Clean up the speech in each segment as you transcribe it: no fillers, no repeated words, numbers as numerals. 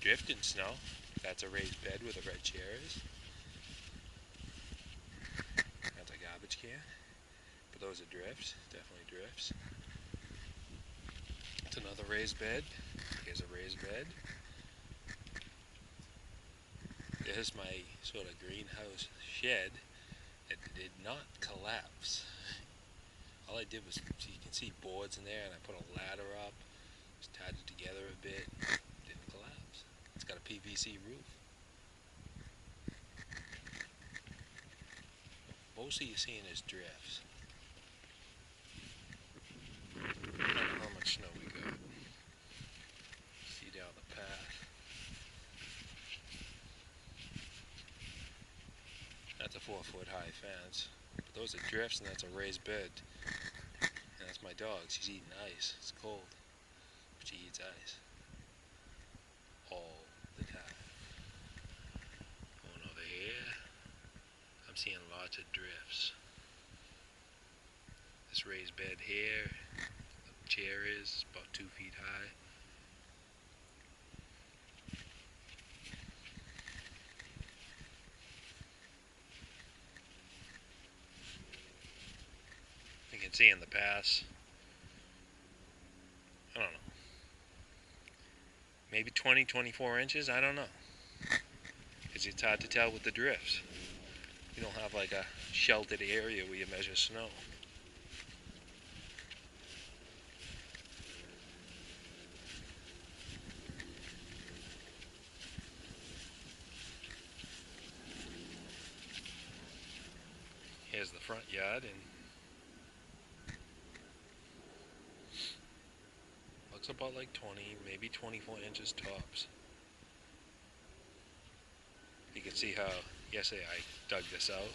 drifting snow. That's a raised bed where the red chair is. That's a garbage can. But those are drifts, definitely drifts. It's another raised bed. Here's a raised bed. There's my sort of greenhouse shed. It did not collapse. All I did was, you can see boards in there, and I put a ladder up, just tied it together a bit, didn't collapse. It's got a PVC roof. Mostly you're seeing is drifts. I don't know how much snow we got. See down the path. That's a 4-foot high fence. But those are drifts, and that's a raised bed. And that's my dog. She's eating ice. It's cold. But she eats ice. All the time. Going over here. I'm seeing lots of drifts. This raised bed here. The chair is about 2 feet high. You can see in the pass, I don't know, maybe 20, 24 inches, I don't know. Because it's hard to tell with the drifts. You don't have like a sheltered area where you measure snow. Here's the front yard, and looks about like 20, maybe 24 inches tops. You can see how yesterday I dug this out,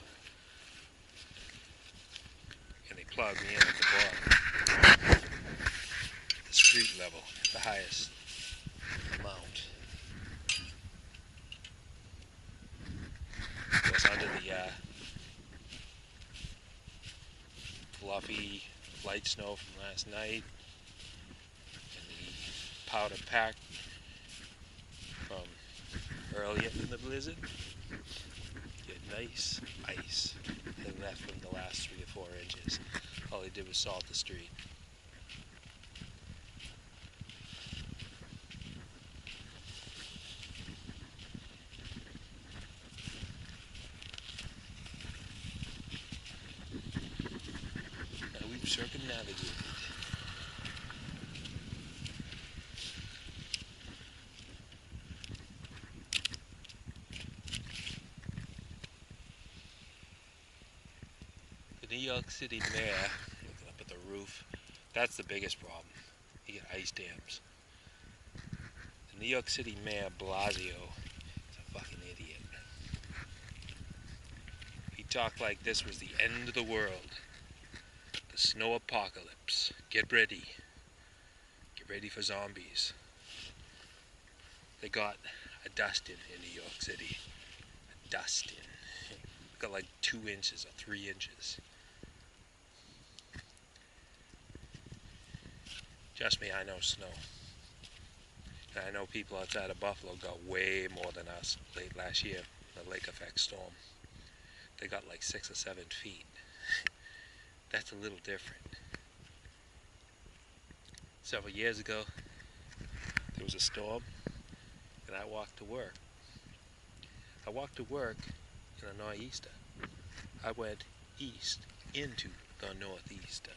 and they plowed me in at the bottom, the street level, the highest amount. It was under the fluffy light snow from last night, and the powder pack from earlier in the blizzard. Get nice ice that left from the last 3 or 4 inches. All they did was salt the street. Now we've circumnavigated. The New York City mayor, looking up at the roof, that's the biggest problem. You get ice dams. The New York City mayor, Blasio, is a fucking idiot. He talked like this was the end of the world. The snow apocalypse. Get ready. Get ready for zombies. They got a dusting in New York City. A dusting. Got like 2 inches or 3 inches. Trust me, I know snow. And I know people outside of Buffalo got way more than us late last year, the lake effect storm. They got like 6 or 7 feet. That's a little different. Several years ago, there was a storm, and I walked to work. I walked to work in a nor'easter. I went east into the northeaster,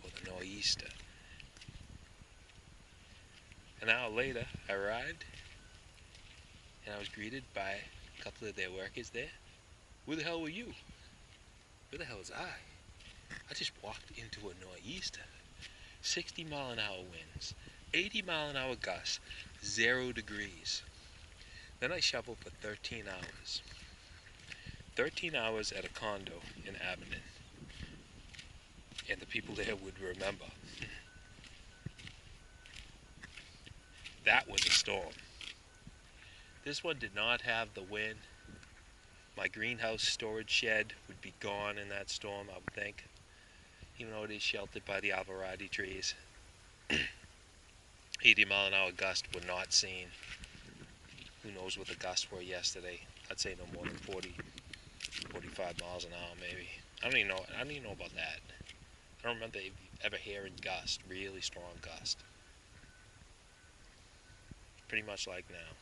or the nor'easter. An hour later, I arrived, and I was greeted by a couple of their workers there. Where the hell were you? Where the hell was I? I just walked into a nor'easter. 60-mile-an-hour winds, 80-mile-an-hour gusts, 0 degrees. Then I shoveled for 13 hours. 13 hours at a condo in Abington. And the people there would remember. That was a storm. This one did not have the wind. My greenhouse storage shed would be gone in that storm, I would think. Even though it is sheltered by the alvaradi trees. 80-mile-an-hour gust were not seen. Who knows what the gusts were yesterday? I'd say no more than 40, 45 miles an hour maybe. I don't even know about that. I don't remember ever hearing gust, really strong gust. Pretty much like now.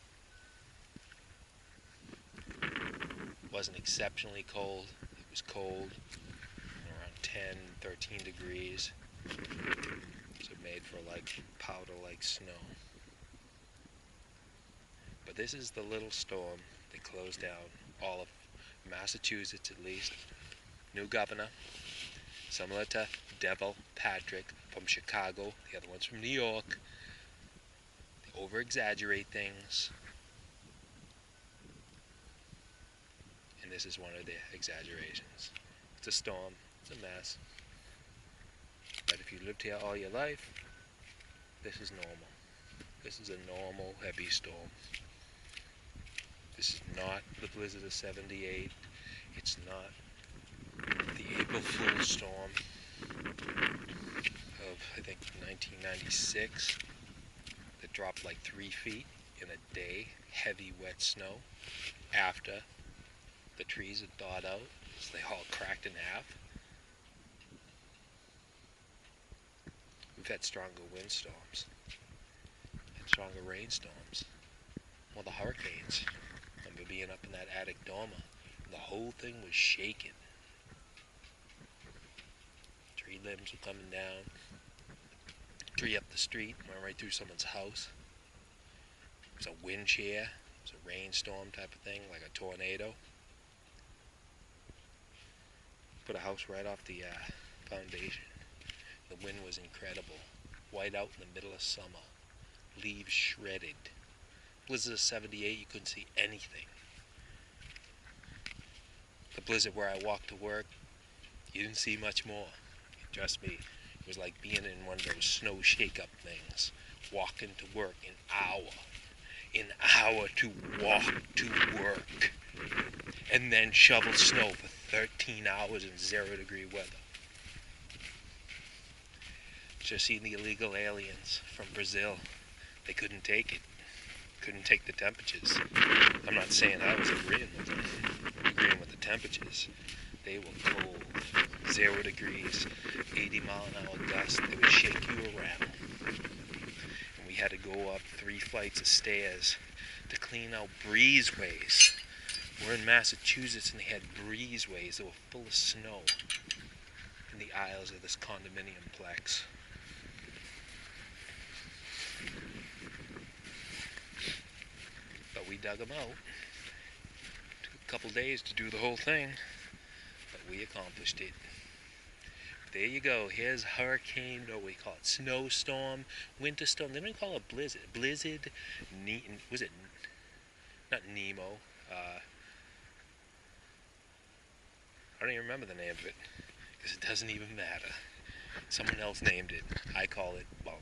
It wasn't exceptionally cold. It was cold, around 10, 13 degrees. So it made for like powder like snow. But this is the little storm that closed down all of Massachusetts at least. New governor, similar to Devil Patrick from Chicago. The other one's from New York. They over-exaggerate things. And this is one of their exaggerations. It's a storm. It's a mess. But if you lived here all your life, this is normal. This is a normal heavy storm. This is not the blizzard of 78. It's not the April Fool's storm of, I think, 1996 that dropped like 3 feet in a day. Heavy, wet snow after the trees had thawed out, so they all cracked in half. We've had stronger windstorms and stronger rainstorms. Well, the hurricanes. I remember being up in that attic dormer, and the whole thing was shaking. Tree limbs were coming down. Tree up the street, went right through someone's house. It was a wind shear. It was a rainstorm type of thing, like a tornado. Put a house right off the foundation. The wind was incredible. White out in the middle of summer. Leaves shredded. Blizzard of 78, you couldn't see anything. The blizzard where I walked to work, you didn't see much more. Trust me, it was like being in one of those snow shake-up things. Walking to work an hour to walk to work. And then shovel snow for 13 hours in 0-degree weather. Just seen the illegal aliens from Brazil. They couldn't take it. Couldn't take the temperatures. I'm not saying I was agreeing with them. Agreeing with the temperatures. They were cold. 0 degrees, 80 mile an hour gusts. They would shake you around. And we had to go up 3 flights of stairs to clean out breezeways. We're in Massachusetts and they had breezeways that were full of snow in the aisles of this condominium plex. But we dug them out. Took a couple days to do the whole thing, but we accomplished it. There you go. Here's hurricane, or we call it snowstorm, winter storm. They don't even call it blizzard. Blizzard, was it not Nemo? I don't even remember the name of it, because it doesn't even matter. Someone else named it. I call it bunk.